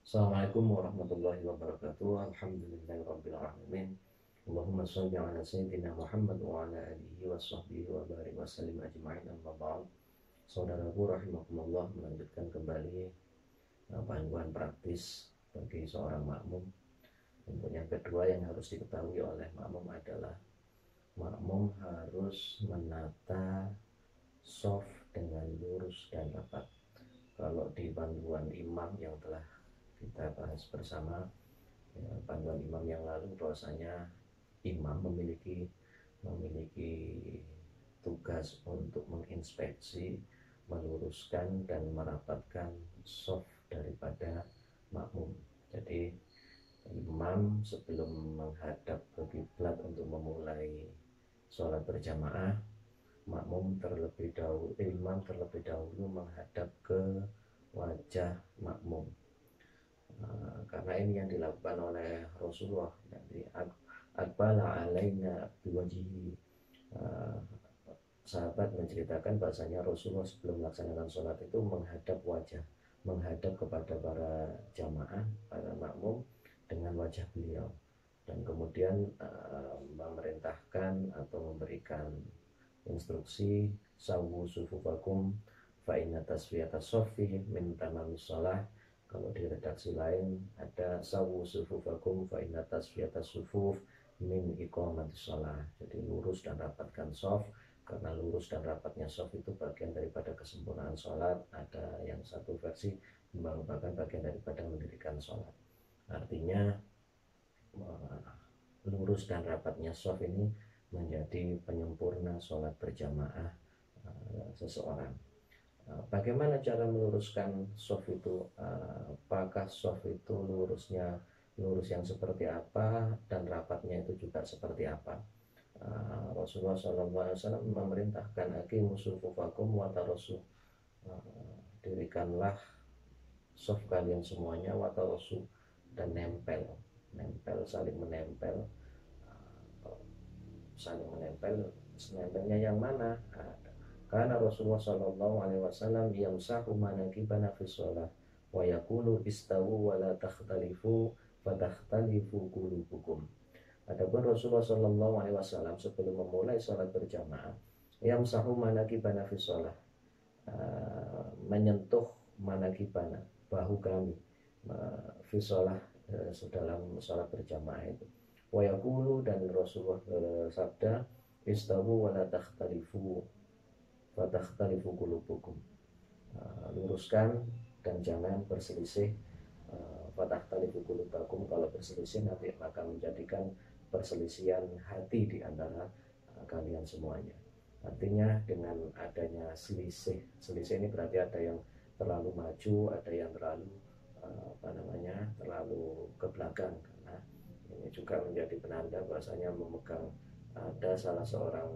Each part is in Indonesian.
Assalamualaikum warahmatullahi wabarakatuh. Alhamdulillahirabbil alamin. Allahumma shalli ala sayyidina Muhammad wa ala alihi wa sahbihi wa barik wa sallim ajma'in, amma ba'd. Saudaraku rahimakumullah, melanjutkan kembali panduan praktis bagi seorang makmum. Untuk yang kedua yang harus diketahui oleh makmum adalah makmum harus menata shaf dengan lurus dan rapat. Kalau di panduan imam yang telah kita bahas bersama, ya, panduan imam yang lalu, bahwasanya imam memiliki tugas untuk menginspeksi, meluruskan dan merapatkan shaf daripada makmum. Jadi imam sebelum menghadap ke kiblat untuk memulai sholat berjamaah, imam terlebih dahulu menghadap ke wajah makmum. Karena ini yang dilakukan oleh Rasulullah, jadi akbala alaina biwajihi. uh, Sahabat menceritakan bahasanya Rasulullah sebelum melaksanakan sholat itu menghadap kepada para jamaah, para makmum dengan wajah beliau, dan kemudian memerintahkan atau memberikan instruksi, sawu sufufakum fa inna tasfiyata sofi min tamamis sholah. Kalau di redaksi lain ada sawu sufufakum fa inna tasfiyata sufuf min iqamatis sholah. Jadi lurus dan rapatkan shaf, karena lurus dan rapatnya shaf itu bagian daripada kesempurnaan sholat. Ada yang satu versi merupakan bagian daripada mendirikan sholat. Artinya lurus dan rapatnya shaf ini menjadi penyempurna sholat berjamaah seseorang. Bagaimana cara meluruskan shaf itu? Apakah shaf itu lurus yang seperti apa dan rapatnya itu juga seperti apa? Rasulullah SAW memerintahkan aqimus sufufakum wa tarasu, dirikanlah shaf kalian semuanya, wa tarasu, dan nempel, saling menempel. Nempelnya yang mana? Karena Rasulullah Shallallahu Alaihi Wasallam yamsahu manakibana fi shalah wa yaqulu istawu wa la takhtalifu fatakhtalifu qulubukum. Adapun Rasulullah Shallallahu Alaihi Wasallam sebelum memulai sholat berjamaah, yamsahu manakibana fi shalah, menyentuh manakibana, bahu kami, fi shalah, dalam sholat berjamaah itu. Wa yaqulu, dan Rasulullah bersabda, istawu wa la takhtalifu fatakhtalifu qulubukum, luruskan dan jangan berselisih. Fatakhtalifu qulubakum, kalau berselisih nanti akan menjadikan perselisihan hati di antara kalian semuanya. Artinya dengan adanya selisih ini berarti ada yang terlalu maju, ada yang terlalu terlalu ke belakang. Karena ini juga menjadi penanda bahasanya ada salah seorang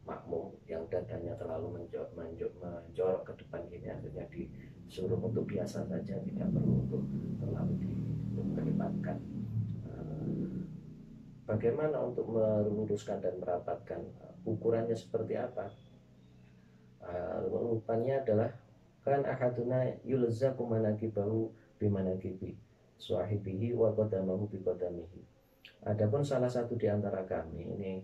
makmum yang dadanya terlalu menjorok ke depan gini, akhirnya disuruh untuk biasa saja, tidak perlu untuk terlalu dikedepankan. Bagaimana untuk meluruskan dan merapatkan? Ukurannya seperti apa? Urutannya adalah kan ahaduna yulzaku manakibahu bimanakibi suahibihi wa qadamahu bi qadamihi. Adapun salah satu di antara kami ini,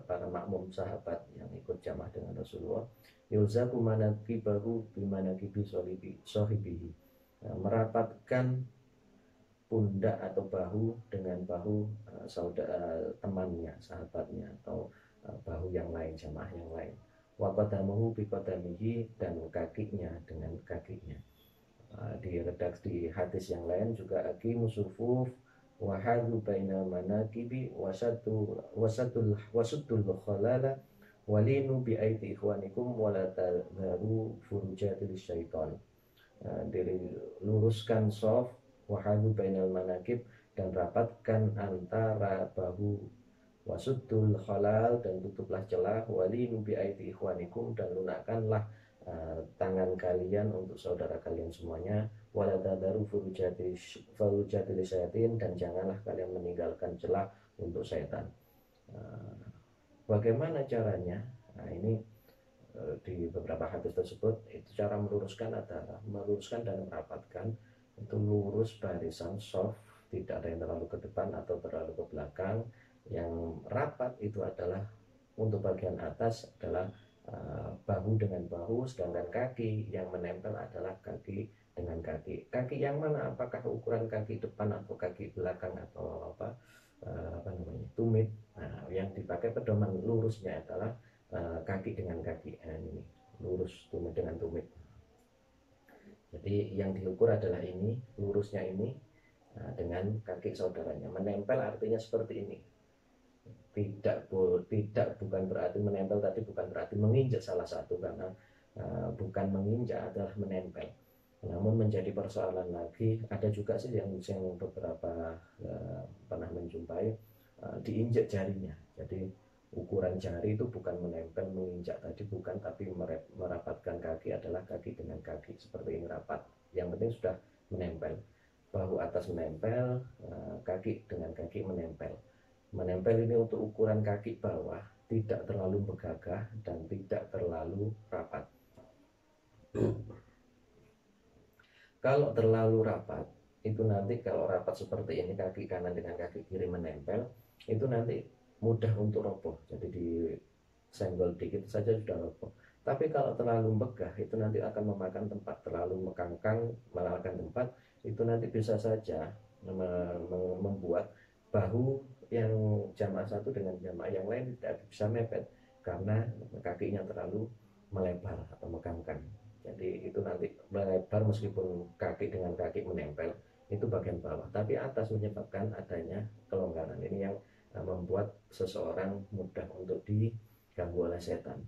para makmum sahabat yang ikut jamaah dengan Rasulullah, yulzaku manakibahu bimanakibi sahibihi, merapatkan pundak atau bahu dengan bahu temannya, sahabatnya, atau bahu yang lain, jamaah yang lain. Wa qadamahu bi qadamihi, dan kakinya dengan kakinya. Di redaksi hadis yang lain juga aqimus sufuf wa hadu bainal manakibi wasuddul khalala walinu bi aidi ikhwanikum wala tadharu furujatil syaitan. Diluruskan shaf, wahadu bainal manakib, dan rapatkan antara bahu, wasuddul khalal, dan tutuplah celah, walinu bi aidi ikhwanikum, dan lunakkanlah tangan kalian untuk saudara kalian semuanya, wala tadaru furujatil syaitin, dan janganlah kalian meninggalkan celah untuk setan. Bagaimana caranya? Nah, ini di beberapa hadis tersebut itu cara meluruskan adalah meluruskan dan merapatkan itu lurus barisan soft, tidak ada yang terlalu ke depan atau terlalu ke belakang. Yang rapat itu adalah untuk bagian atas adalah bahu dengan bahu, sedangkan kaki yang menempel adalah kaki dengan kaki. Kaki yang mana? Apakah ukuran kaki depan atau kaki belakang atau apa namanya tumit? Nah, yang dipakai pedoman lurusnya adalah kaki dengan kaki. Nah, ini lurus tumit dengan tumit. Jadi yang diukur adalah ini, lurusnya ini dengan kaki saudaranya. Menempel artinya seperti ini. Tidak bukan berarti menempel tadi, bukan berarti menginjak salah satu, karena bukan menginjak adalah menempel. Namun menjadi persoalan lagi, ada juga sih yang beberapa pernah menjumpai diinjak jarinya. Jadi ukuran jari itu bukan menempel menginjak tadi, bukan, tapi merapatkan kaki adalah kaki dengan kaki seperti ini rapat. Yang penting sudah menempel, bahu atas menempel, kaki dengan kaki menempel. Menempel ini untuk ukuran kaki bawah, tidak terlalu begagah dan tidak terlalu rapat. Kalau terlalu rapat, itu nanti kalau rapat seperti ini, kaki kanan dengan kaki kiri menempel, itu nanti mudah untuk roboh. Jadi di senggol dikit saja sudah roboh. Tapi kalau terlalu megah, itu nanti akan memakan tempat. Terlalu mengkangkang, memakan tempat, itu nanti bisa saja membuat bahu yang jamaah satu dengan jamaah yang lain tidak bisa mepet karena kakinya terlalu melebar atau mengkangkang. Jadi itu nanti melebar meskipun kaki dengan kaki menempel, itu bagian bawah, tapi atas menyebabkan adanya kelonggaran. Ini yang membuat seseorang mudah untuk diganggu oleh setan.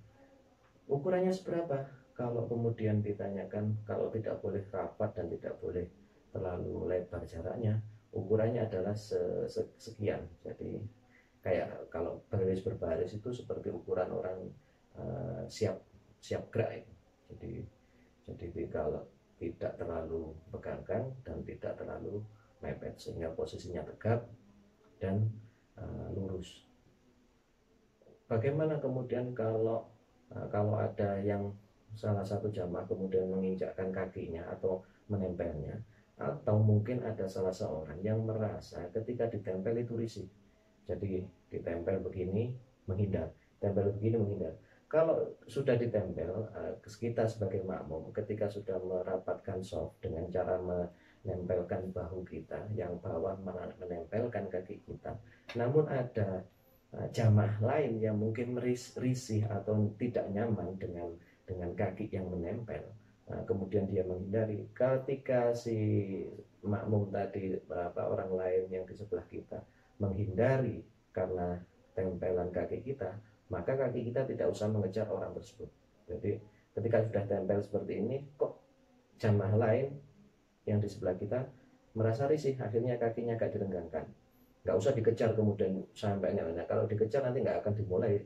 Ukurannya seberapa? Kalau kemudian ditanyakan, kalau tidak boleh rapat dan tidak boleh terlalu lebar jaraknya, ukurannya adalah sekian. Jadi kayak kalau berbaris berbaris itu seperti ukuran orang siap gerak. Jadi kalau tidak terlalu beganggang dan tidak terlalu mepet, sehingga posisinya tegap dan lurus. Bagaimana kemudian kalau ada yang salah satu jamaah kemudian menginjakkan kakinya atau menempelnya, atau mungkin ada salah seorang yang merasa ketika ditempel itu risih. Jadi ditempel begini menghindar, tempel begini menghindar. Kalau sudah ditempel, kita sebagai makmum ketika sudah merapatkan soft dengan cara menempelkan bahu kita, yang bawah menempelkan kaki kita, namun ada jamaah lain yang mungkin risih atau tidak nyaman dengan kaki yang menempel, kemudian dia menghindari. Ketika si makmum tadi, orang lain yang di sebelah kita menghindari karena tempelan kaki kita, maka kaki kita tidak usah mengejar orang tersebut. Jadi ketika sudah tempel seperti ini, kok jamaah lain yang di sebelah kita merasa risih, akhirnya kakinya agak direnggangkan. Nggak usah dikejar kemudian sampai nyaman. Kalau dikejar nanti nggak akan dimulai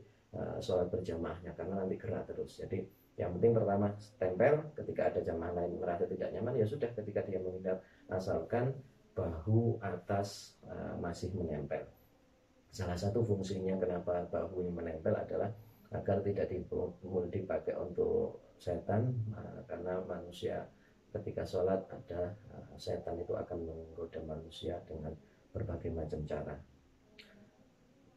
sholat berjamaahnya karena nanti gerak terus. Jadi yang penting pertama tempel. Ketika ada jamaah lain merasa tidak nyaman, ya sudah, ketika dia menghindar, asalkan bahu atas masih menempel. Salah satu fungsinya kenapa bahu ini menempel adalah agar tidak dipakai untuk setan, karena manusia ketika sholat ada setan itu akan menggoda manusia dengan berbagai macam cara.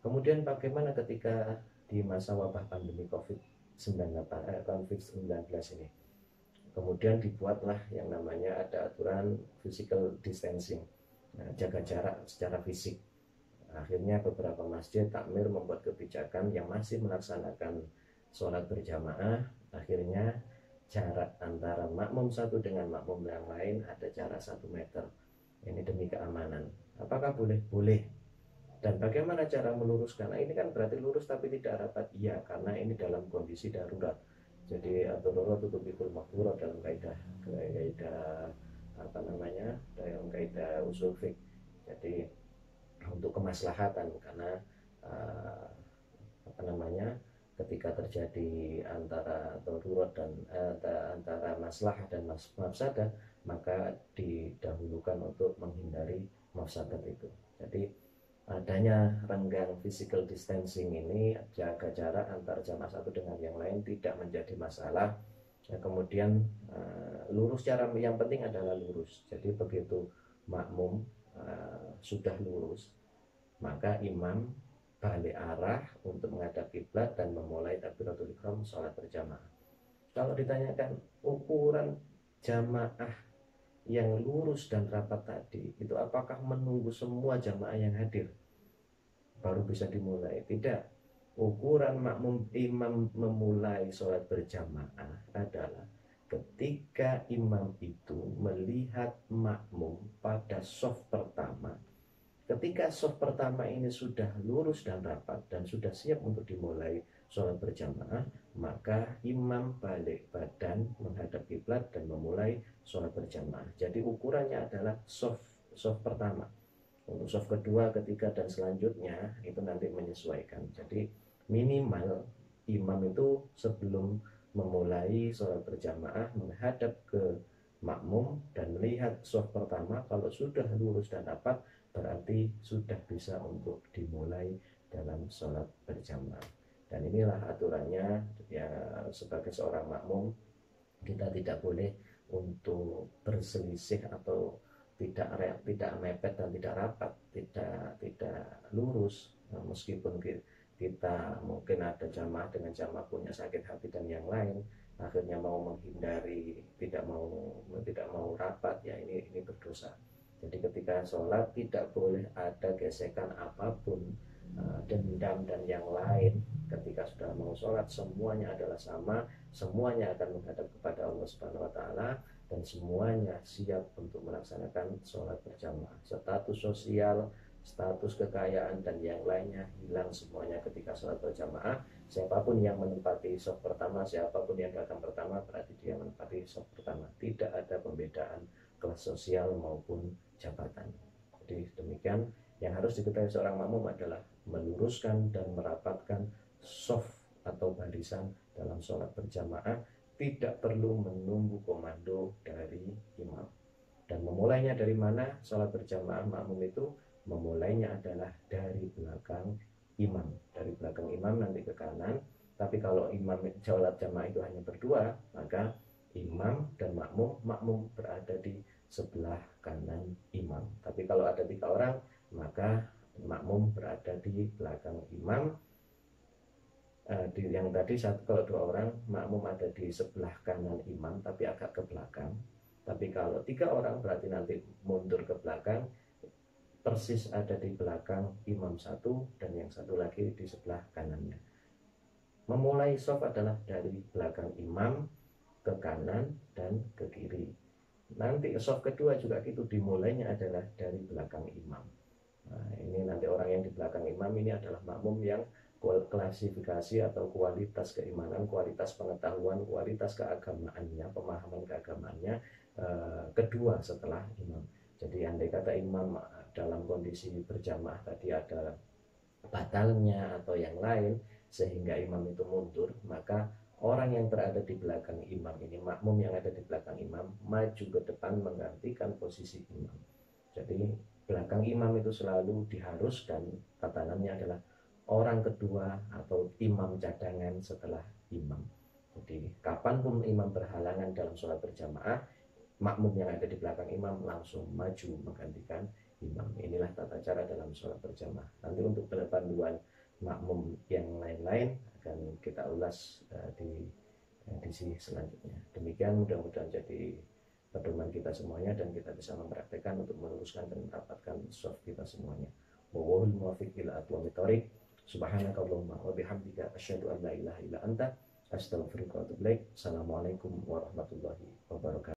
Kemudian bagaimana ketika di masa wabah pandemi COVID-19 ini? Kemudian dibuatlah yang namanya ada aturan physical distancing, jaga jarak secara fisik. Akhirnya beberapa masjid takmir membuat kebijakan yang masih melaksanakan sholat berjamaah. Akhirnya jarak antara makmum satu dengan makmum yang lain ada jarak 1 meter. Ini demi keamanan. Apakah boleh? Boleh. Dan bagaimana cara meluruskan? Nah, ini kan berarti lurus tapi tidak rapat. Iya, karena ini dalam kondisi darurat. Jadi ad-darurat tutbihul mahdzura dalam kaidah dalam kaidah usul fiqh. Jadi untuk kemaslahatan, karena ketika terjadi antara darurat dan antara maslahah dan mafsadah, maka didahulukan untuk menghindari mafsadat itu. Jadi adanya renggang physical distancing ini, jaga jarak antar jamaah satu dengan yang lain, tidak menjadi masalah Ya, kemudian lurus, cara yang penting adalah lurus. Jadi begitu makmum sudah lurus, maka imam balik arah untuk menghadap kiblat dan memulai takbiratul ihram sholat berjamaah. Kalau ditanyakan ukuran jamaah yang lurus dan rapat tadi, itu apakah menunggu semua jamaah yang hadir baru bisa dimulai? Tidak. Ukuran makmum imam memulai sholat berjamaah adalah ketika imam itu melihat makmum pada shaf pertama. Ketika shaf pertama ini sudah lurus dan rapat dan sudah siap untuk dimulai sholat berjamaah, maka imam balik badan menghadap kiblat dan memulai sholat berjamaah. Jadi ukurannya adalah shaf pertama. Untuk shaf kedua, ketiga, dan selanjutnya itu nanti menyesuaikan. Jadi minimal imam itu sebelum memulai sholat berjamaah menghadap ke makmum dan melihat shaf pertama, kalau sudah lurus dan rapat berarti sudah bisa untuk dimulai dalam sholat berjamaah. Dan inilah aturannya ya, sebagai seorang makmum kita tidak boleh untuk berselisih atau tidak mepet dan tidak rapat, tidak lurus. Nah, meskipun kita mungkin ada jamaah dengan jamaah punya sakit hati dan yang lain, akhirnya mau menghindari, tidak mau rapat, ya ini berdosa. Jadi ketika sholat tidak boleh ada gesekan apapun, dendam dan yang lain. Ketika sudah mau sholat semuanya adalah sama, semuanya akan menghadap kepada Allah Subhanahu Wa Taala dan semuanya siap untuk melaksanakan sholat berjamaah. Status sosial, status kekayaan dan yang lainnya hilang semuanya ketika sholat berjamaah. Siapapun yang menempati shaf pertama, siapapun yang datang pertama, berarti dia menempati shaf pertama. Tidak ada pembedaan kelas sosial maupun jabatan. Jadi demikian yang harus diketahui seorang makmum adalah meluruskan dan merapatkan shaf atau barisan dalam sholat berjamaah, tidak perlu menunggu komando dari imam. Dan memulainya dari mana sholat berjamaah makmum itu? Memulainya adalah dari belakang imam. Dari belakang imam nanti ke kanan. Tapi kalau imam sholat jamaah itu hanya berdua, maka imam dan makmum berada di sebelah kanan imam. Tapi kalau ada 3 orang, maka makmum berada di belakang imam. Yang tadi kalau 2 orang, makmum ada di sebelah kanan imam tapi agak ke belakang. Tapi kalau 3 orang berarti nanti mundur ke belakang, persis ada di belakang imam satu dan yang satu lagi di sebelah kanannya. Memulai shaf adalah dari belakang imam ke kanan dan ke kiri. Nanti shaf kedua juga gitu, dimulainya adalah dari belakang imam. Nah, ini nanti orang yang di belakang imam ini adalah makmum yang klasifikasi atau kualitas keimanan, kualitas pengetahuan, kualitas keagamaannya, pemahaman keagamaannya kedua setelah imam. Jadi andai kata imam dalam kondisi berjamaah tadi ada batalnya atau yang lain sehingga imam itu mundur, maka orang yang berada di belakang imam ini, makmum yang ada di belakang imam, maju ke depan menggantikan posisi imam. Jadi belakang imam itu selalu diharuskan, tatanannya adalah orang kedua atau imam cadangan setelah imam. Jadi kapanpun imam berhalangan dalam sholat berjamaah, makmum yang ada di belakang imam langsung maju menggantikan imam. Inilah tata cara dalam sholat berjamaah. Nanti untuk panduan makmum yang lain-lain akan kita ulas di edisi selanjutnya. Demikian, mudah-mudahan jadi pedoman kita semuanya dan kita bisa mempraktekkan untuk meluruskan dan merapatkan shaf kita semuanya. Wallahul muwaffiq ila aqwamit thoriq. Subhanakallahumma wa bihamdika asyhadu an la ilaha illa anta astaghfiruka wa atubu ilaik. Assalamualaikum warahmatullahi wabarakatuh.